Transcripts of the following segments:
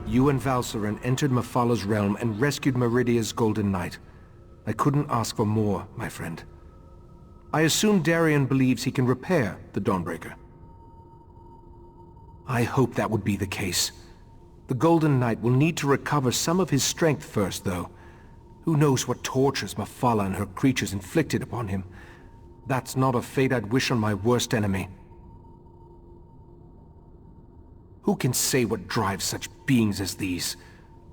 You and Valsarin entered Mephalah's realm and rescued Meridia's Golden Knight. I couldn't ask for more, my friend. I assume Darien believes he can repair the Dawnbreaker. I hope that would be the case. The Golden Knight will need to recover some of his strength first, though. Who knows what tortures Mephalah and her creatures inflicted upon him. That's not a fate I'd wish on my worst enemy. Who can say what drives such beings as these?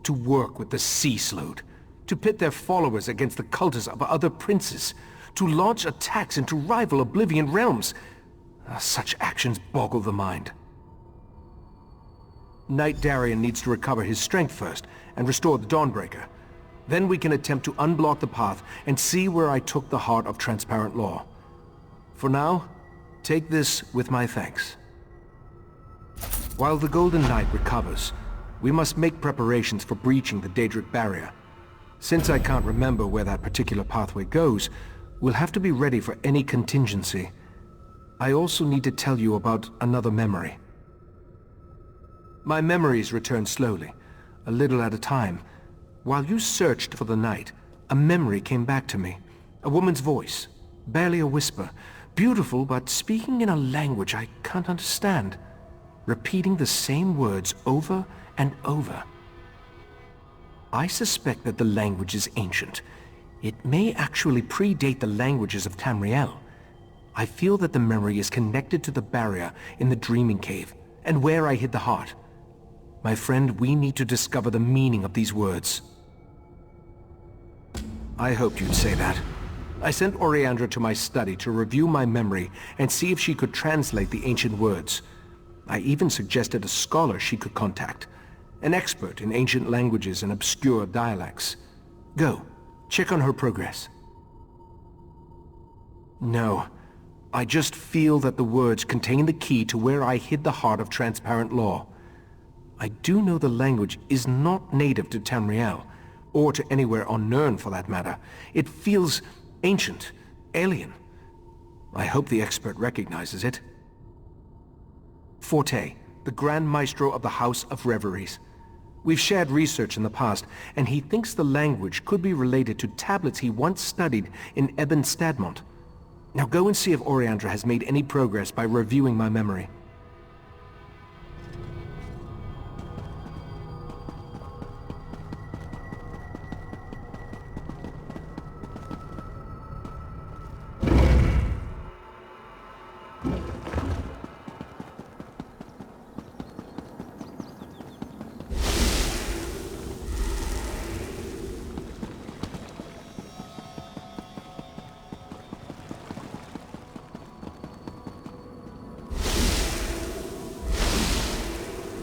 To work with the Sea Slode, to pit their followers against the cultists of other princes, to launch attacks into rival Oblivion realms. Such actions boggle the mind. Knight Darien needs to recover his strength first and restore the Dawnbreaker. Then we can attempt to unblock the path and see where I took the heart of Transparent Law. For now, take this with my thanks. While the Golden Knight recovers, we must make preparations for breaching the Daedric barrier. Since I can't remember where that particular pathway goes, we'll have to be ready for any contingency. I also need to tell you about another memory. My memories return slowly, a little at a time. While you searched for the night, a memory came back to me. A woman's voice, barely a whisper, beautiful but speaking in a language I can't understand, repeating the same words over and over. I suspect that the language is ancient. It may actually predate the languages of Tamriel. I feel that the memory is connected to the barrier in the Dreaming Cave, and where I hid the heart. My friend, we need to discover the meaning of these words. I hoped you'd say that. I sent Oriandra to my study to review my memory and see if she could translate the ancient words. I even suggested a scholar she could contact, an expert in ancient languages and obscure dialects. Go, check on her progress. No, I just feel that the words contain the key to where I hid the heart of Transparent Law. I do know the language is not native to Tamriel, or to anywhere on Nirn for that matter. It feels ancient, alien. I hope the expert recognizes it. Forte, the Grand Maestro of the House of Reveries. We've shared research in the past, and he thinks the language could be related to tablets he once studied in Ebon Stadmont. Now go and see if Oriandra has made any progress by reviewing my memory.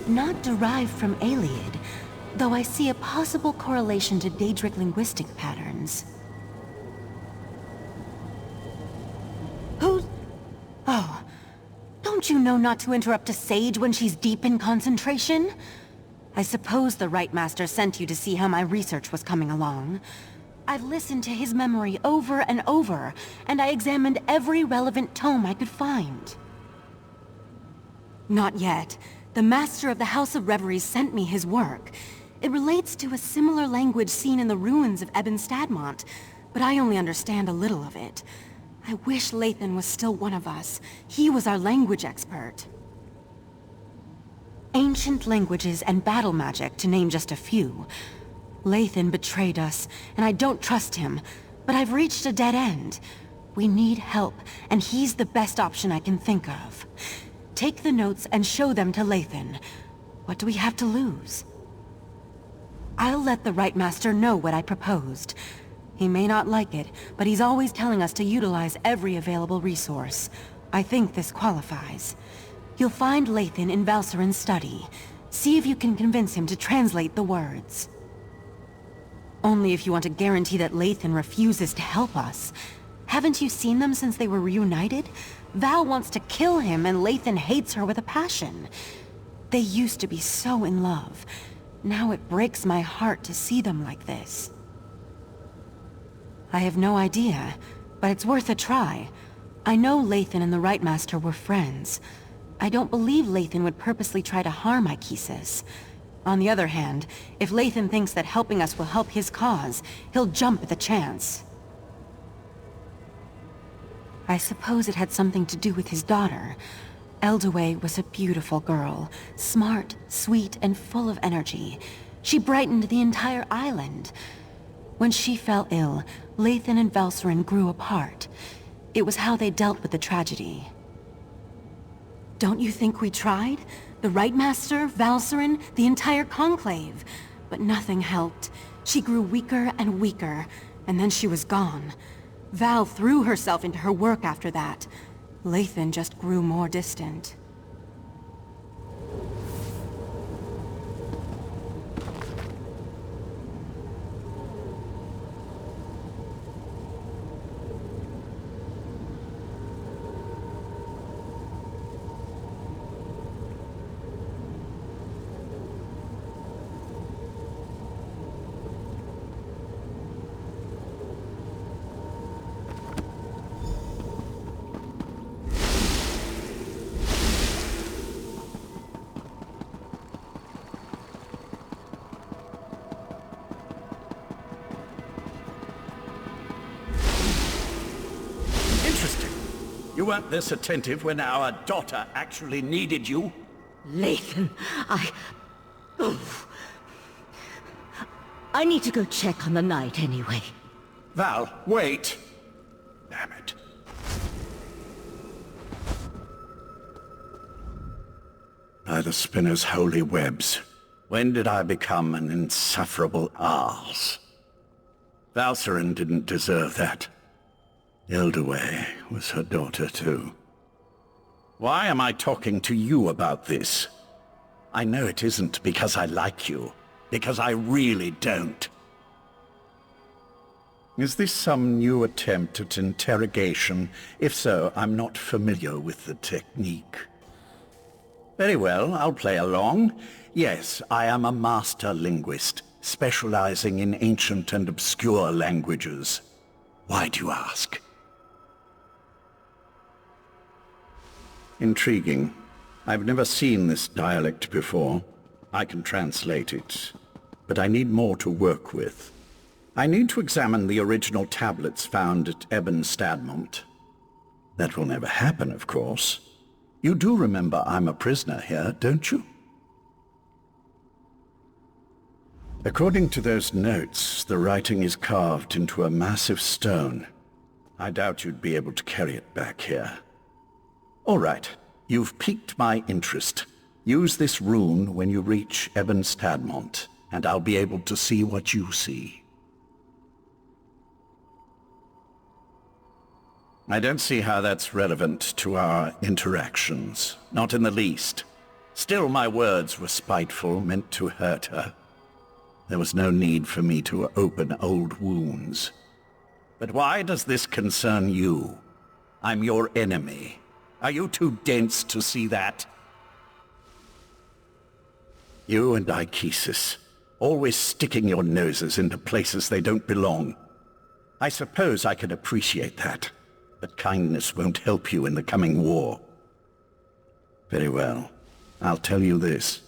Not derived from Ayleid, though I see a possible correlation to Daedric linguistic patterns. Who's... Oh, don't you know not to interrupt a sage when she's deep in concentration? I suppose the Rite Master sent you to see how my research was coming along. I've listened to his memory over and over, and I examined every relevant tome I could find. Not yet. The Master of the House of Reveries sent me his work. It relates to a similar language seen in the ruins of Ebon Stadmont, but I only understand a little of it. I wish Lathan was still one of us. He was our language expert. Ancient languages and battle magic, to name just a few. Lathan betrayed us, and I don't trust him, but I've reached a dead end. We need help, and he's the best option I can think of. Take the notes and show them to Lathan. What do we have to lose? I'll let the Rite Master know what I proposed. He may not like it, but he's always telling us to utilize every available resource. I think this qualifies. You'll find Lathan in Valsarin's study. See if you can convince him to translate the words. Only if you want to guarantee that Lathan refuses to help us. Haven't you seen them since they were reunited? Val wants to kill him, and Lathan hates her with a passion. They used to be so in love. Now it breaks my heart to see them like this. I have no idea, but it's worth a try. I know Lathan and the Rite Master were friends. I don't believe Lathan would purposely try to harm Ikesis. On the other hand, if Lathan thinks that helping us will help his cause, he'll jump at the chance. I suppose it had something to do with his daughter. Eldaway was a beautiful girl, smart, sweet, and full of energy. She brightened the entire island. When she fell ill, Lathan and Valcerin grew apart. It was how they dealt with the tragedy. Don't you think we tried? The Right Master, Valcerin, the entire Conclave. But nothing helped. She grew weaker and weaker, and then she was gone. Val threw herself into her work after that. Lathan just grew more distant. You weren't this attentive when our daughter actually needed you? Lathan, I need to go check on the knight anyway. Val, wait! Damn it. By the spinner's holy webs, when did I become an insufferable arse? Valcerin didn't deserve that. Eldaway was her daughter too. Why am I talking to you about this? I know it isn't because I like you, because I really don't. Is this some new attempt at interrogation? If so, I'm not familiar with the technique. Very well, I'll play along. Yes, I am a master linguist, specializing in ancient and obscure languages. Why do you ask? Intriguing. I've never seen this dialect before. I can translate it, but I need more to work with. I need to examine the original tablets found at Ebonheart. That will never happen, of course. You do remember I'm a prisoner here, don't you? According to those notes, the writing is carved into a massive stone. I doubt you'd be able to carry it back here. All right, you've piqued my interest. Use this rune when you reach Ebonheart, and I'll be able to see what you see. I don't see how that's relevant to our interactions. Not in the least. Still, my words were spiteful, meant to hurt her. There was no need for me to open old wounds. But why does this concern you? I'm your enemy. Are you too dense to see that? You and Ichesis, always sticking your noses into places they don't belong. I suppose I can appreciate that, but kindness won't help you in the coming war. Very well, I'll tell you this.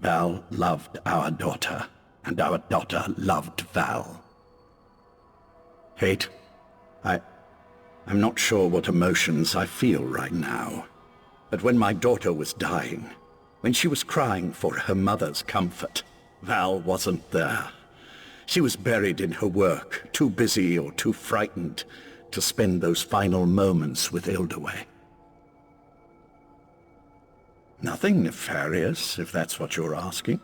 Val loved our daughter, and our daughter loved Val. Hate? I'm not sure what emotions I feel right now. But when my daughter was dying, when she was crying for her mother's comfort, Val wasn't there. She was buried in her work, too busy or too frightened to spend those final moments with Eldaway. Nothing nefarious, if that's what you're asking.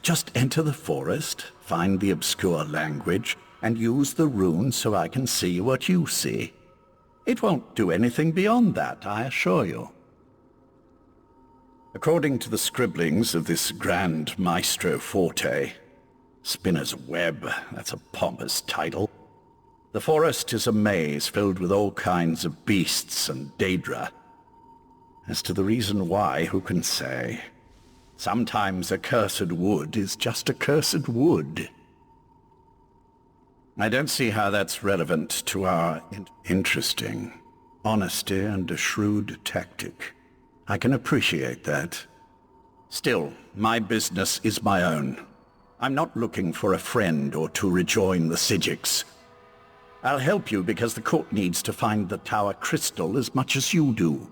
Just enter the forest, find the obscure language, and use the rune so I can see what you see. It won't do anything beyond that, I assure you. According to the scribblings of this Grand Maestro Forte, Spinner's Web, that's a pompous title, the forest is a maze filled with all kinds of beasts and daedra. As to the reason why, who can say? Sometimes a cursed wood is just a cursed wood. I don't see how that's relevant to our interesting honesty and a shrewd tactic. I can appreciate that. Still, my business is my own. I'm not looking for a friend or to rejoin the Psijics. I'll help you because the court needs to find the Tower Crystal as much as you do.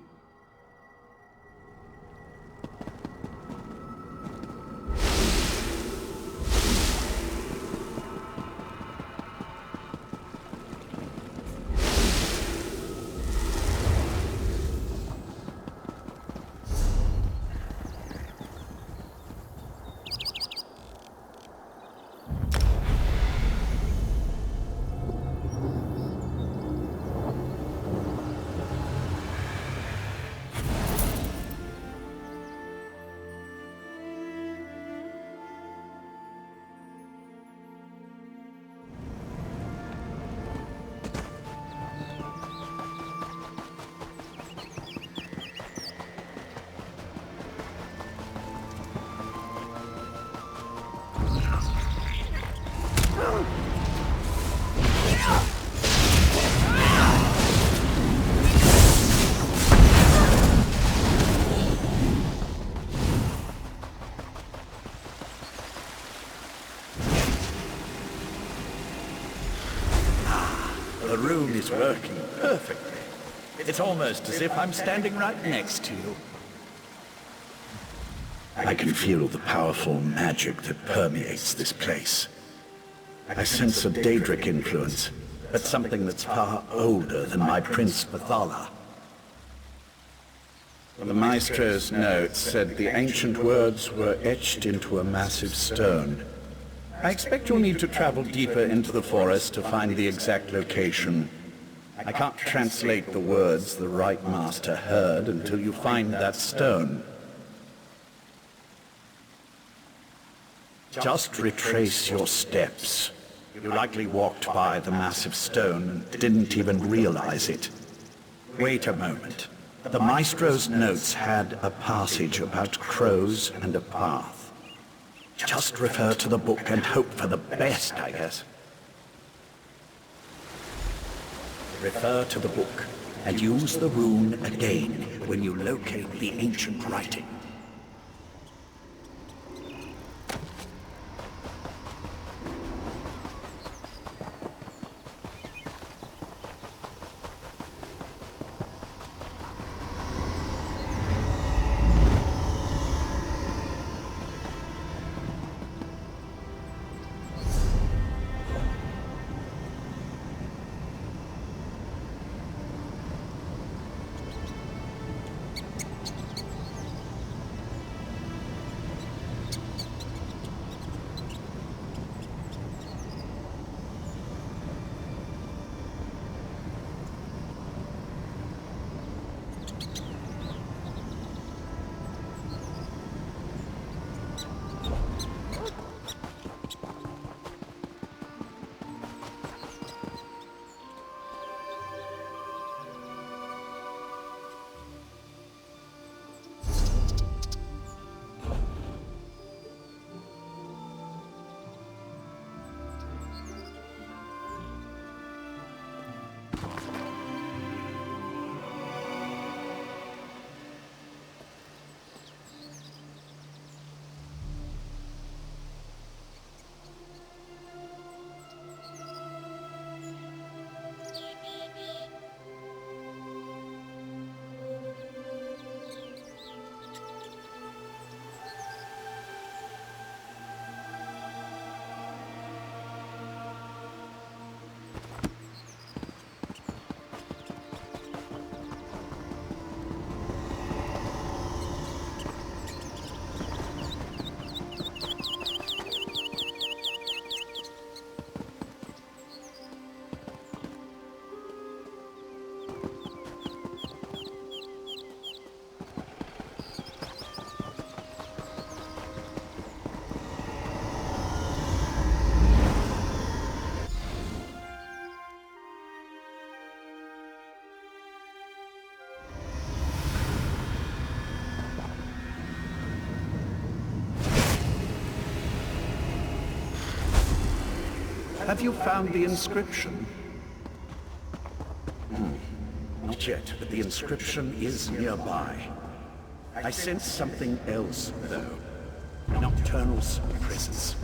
The room is working perfectly. It's almost as if I'm standing right next to you. I can feel the powerful magic that permeates this place. I sense a Daedric influence, but something that's far older than my Prince Bathala. The Maestro's notes said the ancient words were etched into a massive stone. I expect you'll need to travel deeper into the forest to find the exact location. I can't translate the words the Right Master heard until you find that stone. Just retrace your steps. You likely walked by the massive stone and didn't even realize it. Wait a moment. The Maestro's notes had a passage about crows and a path. Just refer to the book and hope for the best, I guess. Refer to the book and use the rune again when you locate the ancient writing. Have you found the inscription? Not yet, but the inscription is nearby. I sense something else, though. Nocturnal's presence.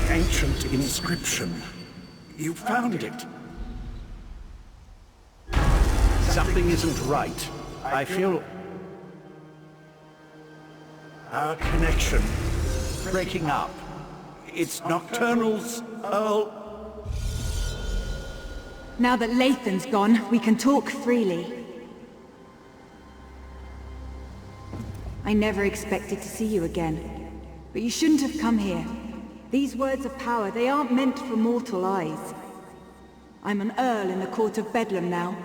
Ancient inscription. You found it. Something isn't right. I feel... our connection breaking up. It's Nocturnal's Earl... Now that Lathan's gone, we can talk freely. I never expected to see you again, but you shouldn't have come here. These words of power, they aren't meant for mortal eyes. I'm an Earl in the Court of Bedlam now,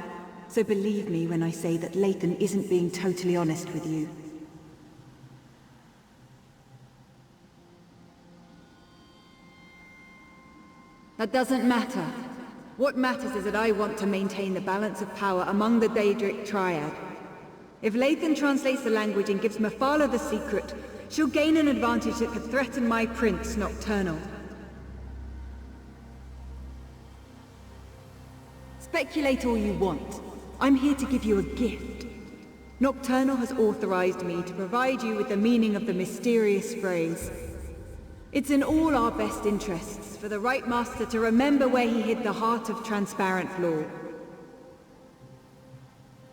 so believe me when I say that Lathan isn't being totally honest with you. That doesn't matter. What matters is that I want to maintain the balance of power among the Daedric Triad. If Lathan translates the language and gives Mephala the secret, she'll gain an advantage that could threaten my prince, Nocturnal. Speculate all you want. I'm here to give you a gift. Nocturnal has authorized me to provide you with the meaning of the mysterious phrase. It's in all our best interests for the Right Master to remember where he hid the heart of transparent law.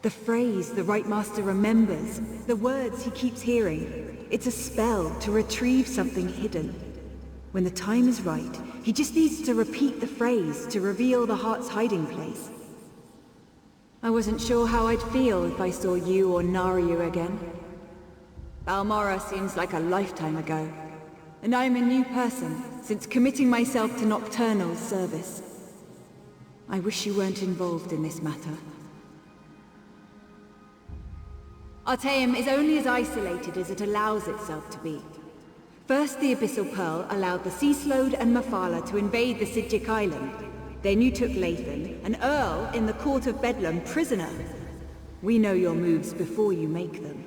The phrase the Right Master remembers, the words he keeps hearing, it's a spell to retrieve something hidden. When the time is right, he just needs to repeat the phrase to reveal the heart's hiding place. I wasn't sure how I'd feel if I saw you or Naryu again. Balmora seems like a lifetime ago, and I'm a new person since committing myself to Nocturnal's service. I wish you weren't involved in this matter. Artaeum is only as isolated as it allows itself to be. First, the Abyssal Pearl allowed the Sea Slode and Mephala to invade the Sidjic Island. Then you took Lathan, an Earl in the Court of Bedlam, prisoner. We know your moves before you make them.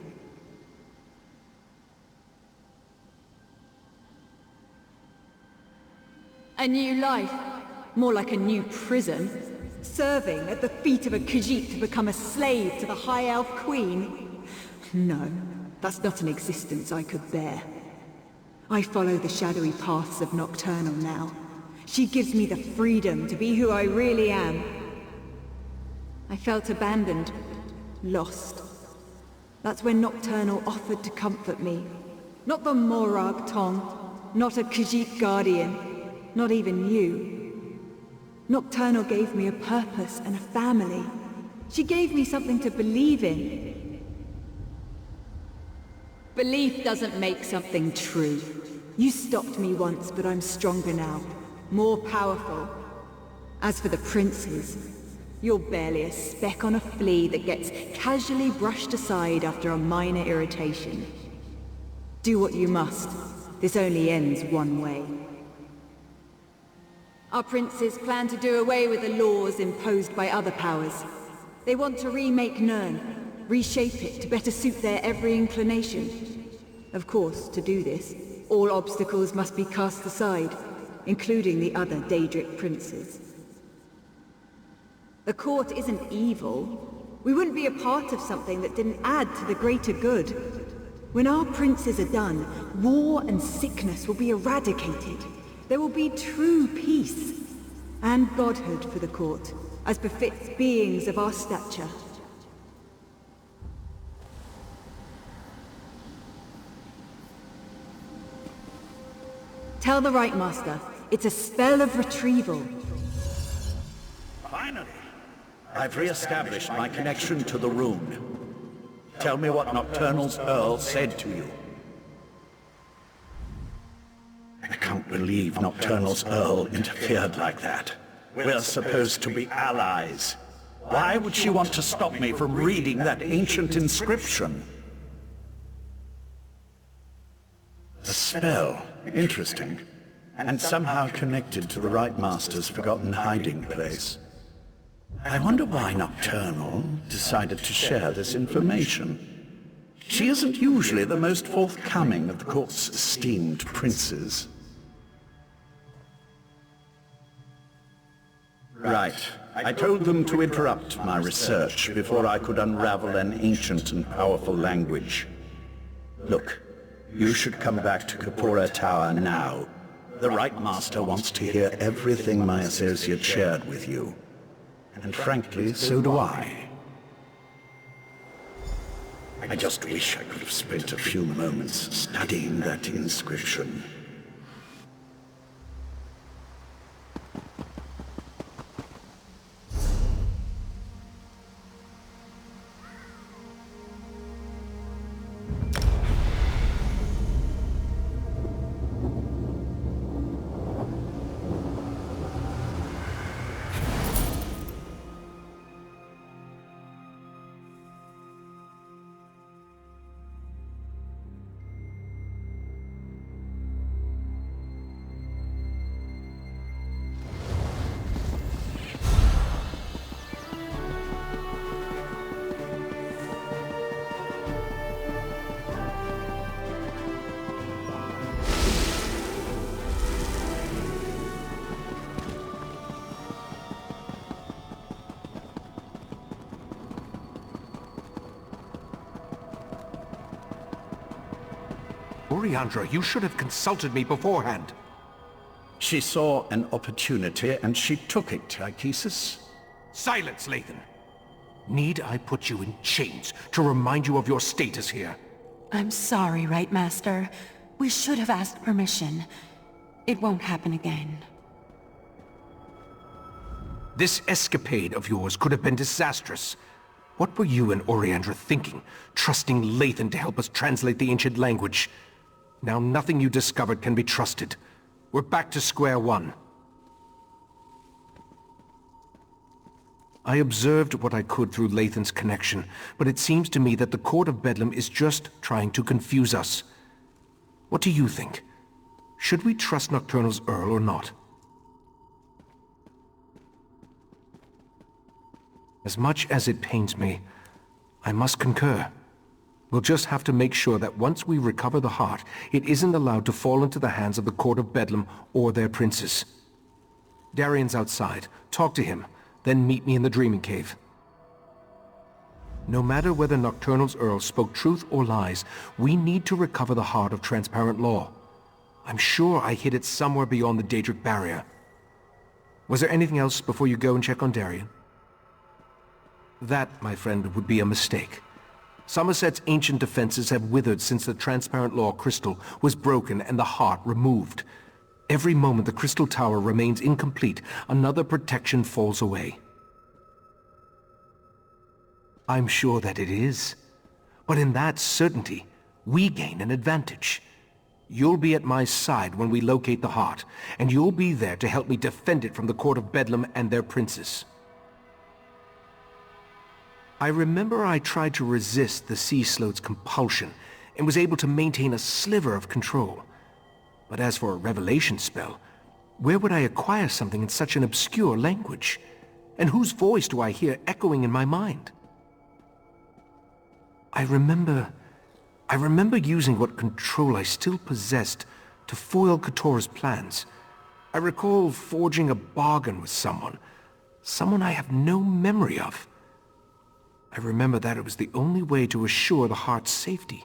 A new life. More like a new prison. Serving at the feet of a Khajiit to become a slave to the High Elf Queen. No, that's not an existence I could bear. I follow the shadowy paths of Nocturnal now. She gives me the freedom to be who I really am. I felt abandoned, lost. That's when Nocturnal offered to comfort me. Not the Morag Tong, not a Khajiit guardian, not even you. Nocturnal gave me a purpose and a family. She gave me something to believe in. Belief doesn't make something true. You stopped me once, but I'm stronger now. More powerful. As for the princes, you're barely a speck on a flea that gets casually brushed aside after a minor irritation. Do what you must. This only ends one way. Our princes plan to do away with the laws imposed by other powers. They want to remake Nirn, reshape it to better suit their every inclination. Of course, to do this, all obstacles must be cast aside, including the other Daedric princes. The court isn't evil. We wouldn't be a part of something that didn't add to the greater good. When our princes are done, war and sickness will be eradicated. There will be true peace. and godhood for the court, as befits beings of our stature. Tell the Right Master, it's a spell of retrieval. Finally, I've re-established my connection to the rune. Tell me what Nocturnal's Earl said to you. I can't believe Nocturnal's Earl interfered like that. We're supposed to be allies. Why would she want to stop me from reading that ancient inscription? A spell. Interesting. And somehow connected to the Right Master's forgotten hiding place. I wonder why Nocturnal decided to share this information. She isn't usually the most forthcoming of the court's esteemed princes. Right. I told them to interrupt my research before I could unravel an ancient and powerful language. Look, you should come back to Kapora Tower now. The Right Master wants to hear everything my associate shared with you. And frankly, so do I. I just wish I could have spent a few moments studying that inscription. Oriandra, you should have consulted me beforehand. She saw an opportunity and she took it, Ichesis. Silence, Lathan! Need I put you in chains to remind you of your status here? I'm sorry, Right Master. We should have asked permission. It won't happen again. This escapade of yours could have been disastrous. What were you and Oriandra thinking, trusting Lathan to help us translate the ancient language? Now nothing you discovered can be trusted. We're back to square one. I observed what I could through Lathan's connection, but it seems to me that the Court of Bedlam is just trying to confuse us. What do you think? Should we trust Nocturnal's Earl or not? As much as it pains me, I must concur. We'll just have to make sure that once we recover the heart, it isn't allowed to fall into the hands of the Court of Bedlam or their princes. Darian's outside. Talk to him, then meet me in the Dreaming Cave. No matter whether Nocturnal's Earl spoke truth or lies, we need to recover the heart of Transparent Law. I'm sure I hid it somewhere beyond the Daedric barrier. Was there anything else before you go and check on Darian? That, my friend, would be a mistake. Summerset's ancient defenses have withered since the Transparent Law crystal was broken and the heart removed. Every moment the crystal tower remains incomplete, another protection falls away. I'm sure that it is. But in that certainty, we gain an advantage. You'll be at my side when we locate the heart, and you'll be there to help me defend it from the Court of Bedlam and their princes. I remember I tried to resist the Sea Sloat's compulsion and was able to maintain a sliver of control. But as for a revelation spell, where would I acquire something in such an obscure language? And whose voice do I hear echoing in my mind? I remember using what control I still possessed to foil Katora's plans. I recall forging a bargain with someone I have no memory of. I remember that it was the only way to assure the heart's safety.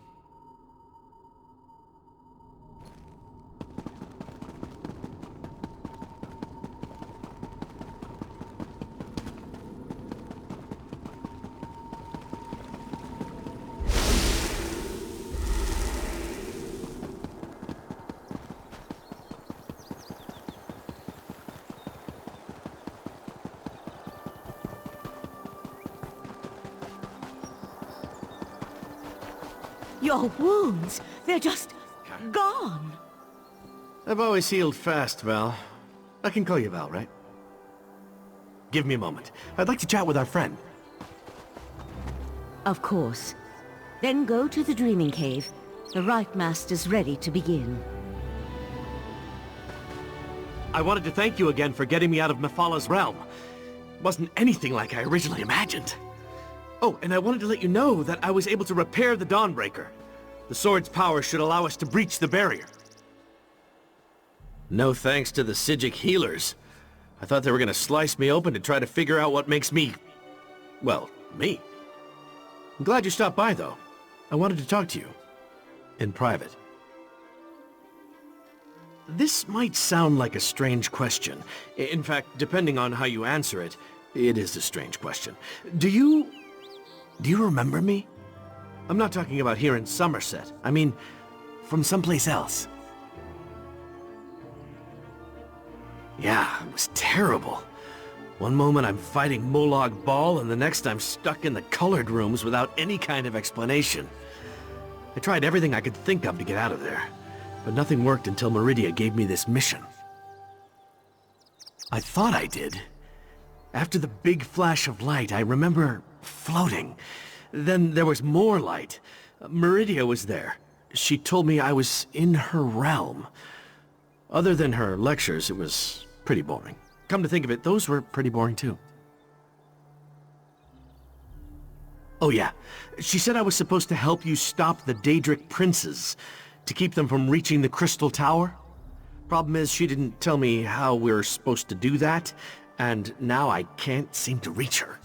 Your wounds, they're just gone. I've always healed fast, Val. I can call you Val, right? Give me a moment. I'd like to chat with our friend. Of course. Then go to the Dreaming Cave. The Rite Master's ready to begin. I wanted to thank you again for getting me out of Mephalah's realm. It wasn't anything like I originally imagined. Oh, and I wanted to let you know that I was able to repair the Dawnbreaker. The sword's power should allow us to breach the barrier. No thanks to the Psijic healers. I thought they were gonna slice me open to try to figure out what makes me... well, me. I'm glad you stopped by, though. I wanted to talk to you. In private. This might sound like a strange question. In fact, depending on how you answer it, it is a strange question. Do you remember me? I'm not talking about here in Summerset. I mean, from someplace else. Yeah, it was terrible. One moment I'm fighting Molag Bal, and the next I'm stuck in the colored rooms without any kind of explanation. I tried everything I could think of to get out of there, but nothing worked until Meridia gave me this mission. I thought I did. After the big flash of light, I remember floating. Then there was more light. Meridia was there. She told me I was in her realm. Other than her lectures, it was pretty boring. Come to think of it, those were pretty boring too. Oh yeah, she said I was supposed to help you stop the Daedric princes, to keep them from reaching the Crystal Tower. Problem is, she didn't tell me how we're supposed to do that, and now I can't seem to reach her.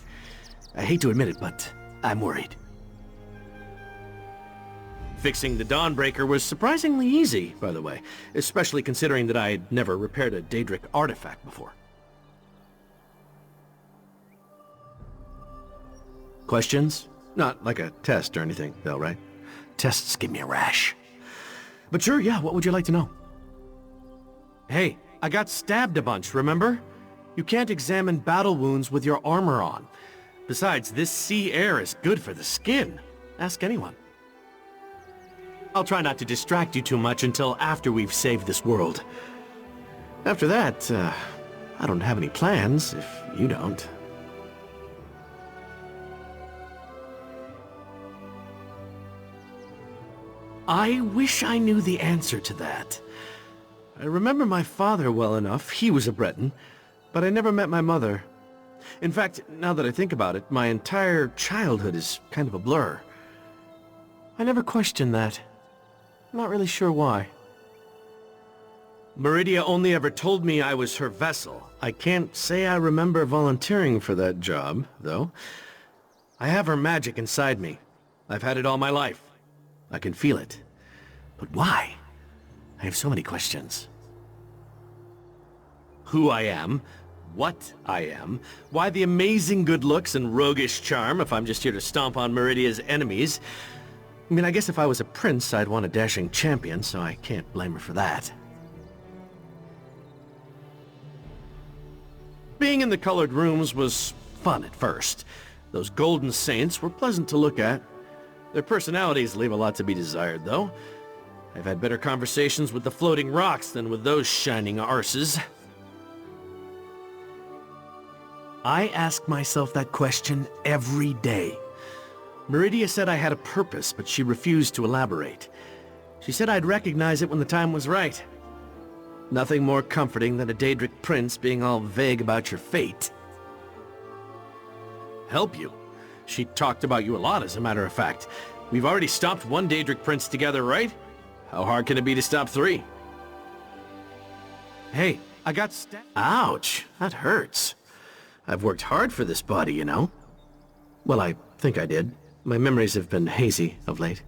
I hate to admit it, but I'm worried. Fixing the Dawnbreaker was surprisingly easy, by the way, especially considering that I had never repaired a Daedric artifact before. Questions? Not like a test or anything, though, right? Tests give me a rash. But sure, yeah, what would you like to know? Hey, I got stabbed a bunch, remember? You can't examine battle wounds with your armor on. Besides, this sea air is good for the skin. Ask anyone. I'll try not to distract you too much until after we've saved this world. After that, I don't have any plans, if you don't. I wish I knew the answer to that. I remember my father well enough. He was a Breton, but I never met my mother. In fact, now that I think about it, my entire childhood is kind of a blur. I never questioned that. I'm not really sure why. Meridia only ever told me I was her vessel. I can't say I remember volunteering for that job, though. I have her magic inside me. I've had it all my life. I can feel it. But why? I have so many questions. Who I am, what I am, why the amazing good looks and roguish charm if I'm just here to stomp on Meridia's enemies. I mean, I guess if I was a prince, I'd want a dashing champion, so I can't blame her for that. Being in the colored rooms was fun at first. Those golden saints were pleasant to look at. Their personalities leave a lot to be desired, though. I've had better conversations with the floating rocks than with those shining arses. I ask myself that question every day. Meridia said I had a purpose, but she refused to elaborate. She said I'd recognize it when the time was right. Nothing more comforting than a Daedric prince being all vague about your fate. Help you? She talked about you a lot, as a matter of fact. We've already stopped one Daedric prince together, right? How hard can it be to stop 3? Hey, I got stabbed. Ouch, that hurts. I've worked hard for this body, you know. Well, I think I did. My memories have been hazy of late.